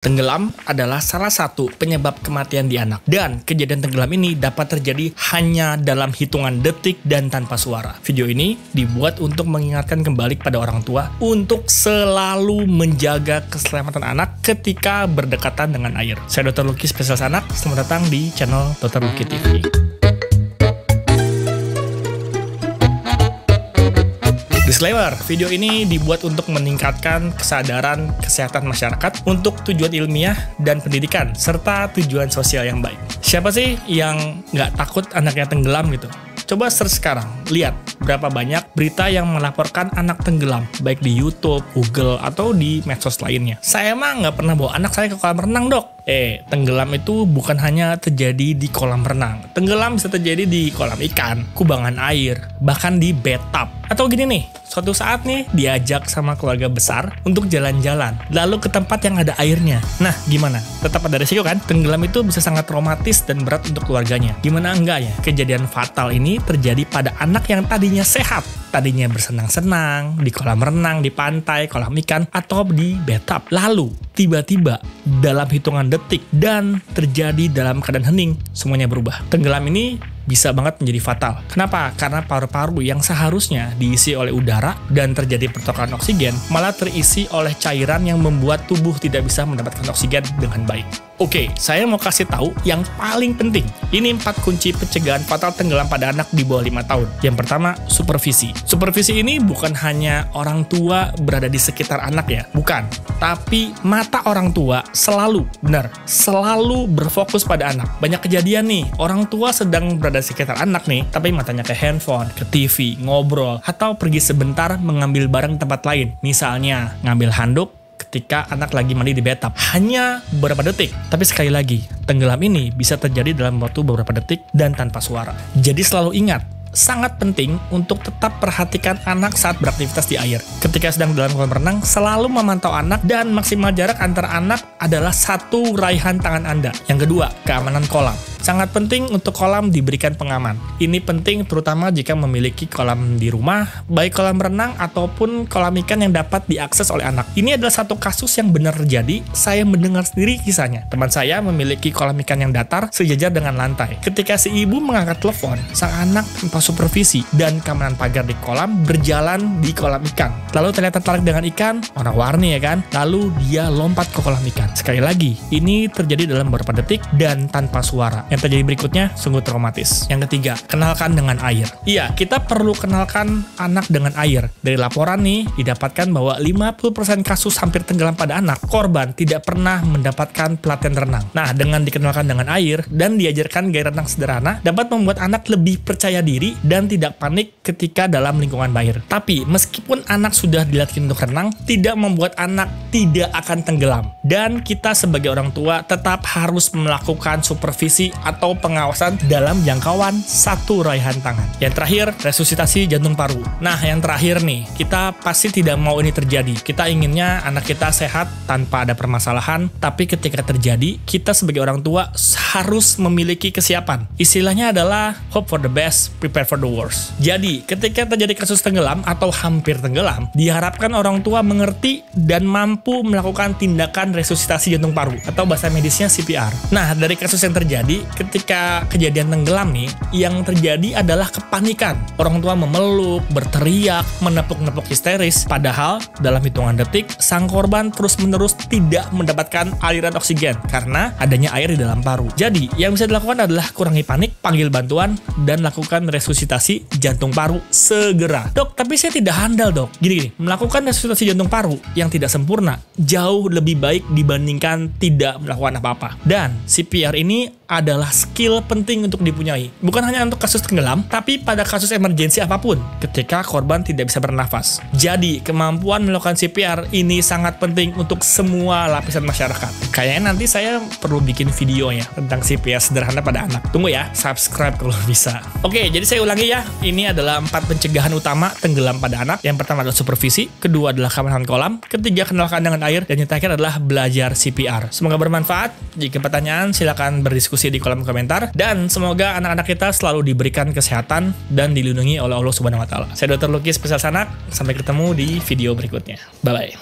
Tenggelam adalah salah satu penyebab kematian di anak. Dan kejadian tenggelam ini dapat terjadi hanya dalam hitungan detik dan tanpa suara. Video ini dibuat untuk mengingatkan kembali kepada orang tua untuk selalu menjaga keselamatan anak ketika berdekatan dengan air. Saya Dr. Lucky, spesialis anak. Selamat datang di channel Dr. Lucky TV. Disclaimer, video ini dibuat untuk meningkatkan kesadaran kesehatan masyarakat untuk tujuan ilmiah dan pendidikan, serta tujuan sosial yang baik. Siapa sih yang nggak takut anaknya tenggelam gitu? Coba search sekarang, lihat berapa banyak berita yang melaporkan anak tenggelam, baik di YouTube, Google, atau di medsos lainnya. Saya mah nggak pernah bawa anak saya ke kolam renang, dok. Tenggelam itu bukan hanya terjadi di kolam renang. Tenggelam bisa terjadi di kolam ikan, kubangan air, bahkan di bathtub. Atau gini nih, suatu saat nih diajak sama keluarga besar untuk jalan-jalan, lalu ke tempat yang ada airnya. Nah, gimana? Tetap ada risiko kan? Tenggelam itu bisa sangat traumatis dan berat untuk keluarganya. Gimana enggak ya? Kejadian fatal ini terjadi pada anak yang tadinya sehat. Tadinya bersenang-senang di kolam renang, di pantai, kolam ikan, atau di bathtub. Lalu, tiba-tiba dalam hitungan detik dan terjadi dalam keadaan hening, semuanya berubah. Tenggelam ini bisa banget menjadi fatal. Kenapa? Karena paru-paru yang seharusnya diisi oleh udara dan terjadi pertukaran oksigen, malah terisi oleh cairan yang membuat tubuh tidak bisa mendapatkan oksigen dengan baik. Oke, saya mau kasih tahu yang paling penting. Ini 4 kunci pencegahan fatal tenggelam pada anak di bawah 5 tahun. Yang pertama, supervisi. Supervisi ini bukan hanya orang tua berada di sekitar anak ya, bukan. Tapi mata orang tua selalu berfokus pada anak. Banyak kejadian nih, orang tua sedang berada di sekitar anak nih, tapi matanya ke handphone, ke TV, ngobrol, atau pergi sebentar mengambil barang di tempat lain. Misalnya, ngambil handuk ketika anak lagi mandi di bathtub. Hanya beberapa detik. Tapi sekali lagi, tenggelam ini bisa terjadi dalam waktu beberapa detik dan tanpa suara. Jadi selalu ingat, sangat penting untuk tetap perhatikan anak saat beraktivitas di air. Ketika sedang dalam kolam renang, selalu memantau anak dan maksimal jarak antara anak adalah 1 raihan tangan Anda. Yang kedua, keamanan kolam. Sangat penting untuk kolam diberikan pengaman. Ini penting terutama jika memiliki kolam di rumah, baik kolam renang ataupun kolam ikan yang dapat diakses oleh anak. Ini adalah satu kasus yang benar terjadi. Saya mendengar sendiri kisahnya. Teman saya memiliki kolam ikan yang datar sejajar dengan lantai. Ketika si ibu mengangkat telepon, sang anak tanpa supervisi dan keamanan pagar di kolam berjalan di kolam ikan. Lalu terlihat tertarik dengan ikan, warna-warni ya kan? Lalu dia lompat ke kolam ikan. Sekali lagi, ini terjadi dalam beberapa detik dan tanpa suara. Yang terjadi berikutnya sungguh traumatis. Yang ketiga, kenalkan dengan air. Iya, kita perlu kenalkan anak dengan air. Dari laporan nih, didapatkan bahwa 50% kasus hampir tenggelam pada anak, korban tidak pernah mendapatkan pelatihan renang. Nah, dengan dikenalkan dengan air dan diajarkan gaya renang sederhana, dapat membuat anak lebih percaya diri dan tidak panik ketika dalam lingkungan air. Tapi, meskipun anak sudah dilatih untuk renang, tidak membuat anak tidak akan tenggelam. Dan kita sebagai orang tua tetap harus melakukan supervisi atau pengawasan dalam jangkauan 1 raihan tangan. Yang terakhir, resusitasi jantung paru. Nah, yang terakhir nih, kita pasti tidak mau ini terjadi. Kita inginnya anak kita sehat tanpa ada permasalahan, tapi ketika terjadi, kita sebagai orang tua harus memiliki kesiapan. Istilahnya adalah hope for the best, prepare for the worst. Jadi, ketika terjadi kasus tenggelam atau hampir tenggelam, diharapkan orang tua mengerti dan mampu melakukan tindakan resusitasi jantung paru atau bahasa medisnya CPR. Nah, dari kasus yang terjadi, ketika kejadian tenggelam nih, yang terjadi adalah kepanikan. Orang tua memeluk, berteriak, menepuk-nepuk histeris. Padahal, dalam hitungan detik, sang korban terus-menerus tidak mendapatkan aliran oksigen karena adanya air di dalam paru. Jadi, yang bisa dilakukan adalah kurangi panik, panggil bantuan, dan lakukan resusitasi jantung paru segera. Dok, tapi saya tidak handal, dok. Gini, melakukan resusitasi jantung paru yang tidak sempurna jauh lebih baik dibandingkan tidak melakukan apa-apa. Dan CPR ini adalah skill penting untuk dipunyai. Bukan hanya untuk kasus tenggelam, tapi pada kasus emergensi apapun ketika korban tidak bisa bernafas. Jadi, kemampuan melakukan CPR ini sangat penting untuk semua lapisan masyarakat. Kayaknya nanti saya perlu bikin video ya tentang CPR sederhana pada anak. Tunggu ya, subscribe kalau bisa. Oke, jadi saya ulangi ya. Ini adalah 4 pencegahan utama tenggelam pada anak. Yang pertama adalah supervisi, kedua adalah keamanan kolam, ketiga kenalkan dengan air, dan yang terakhir adalah belajar CPR. Semoga bermanfaat. Jika pertanyaan, silakan berdiskusi di kolom komentar, dan semoga anak-anak kita selalu diberikan kesehatan dan dilindungi oleh Allah Subhanahu wa Ta'ala. Saya Dr. Lucky, spesialis anak. Sampai ketemu di video berikutnya. Bye bye.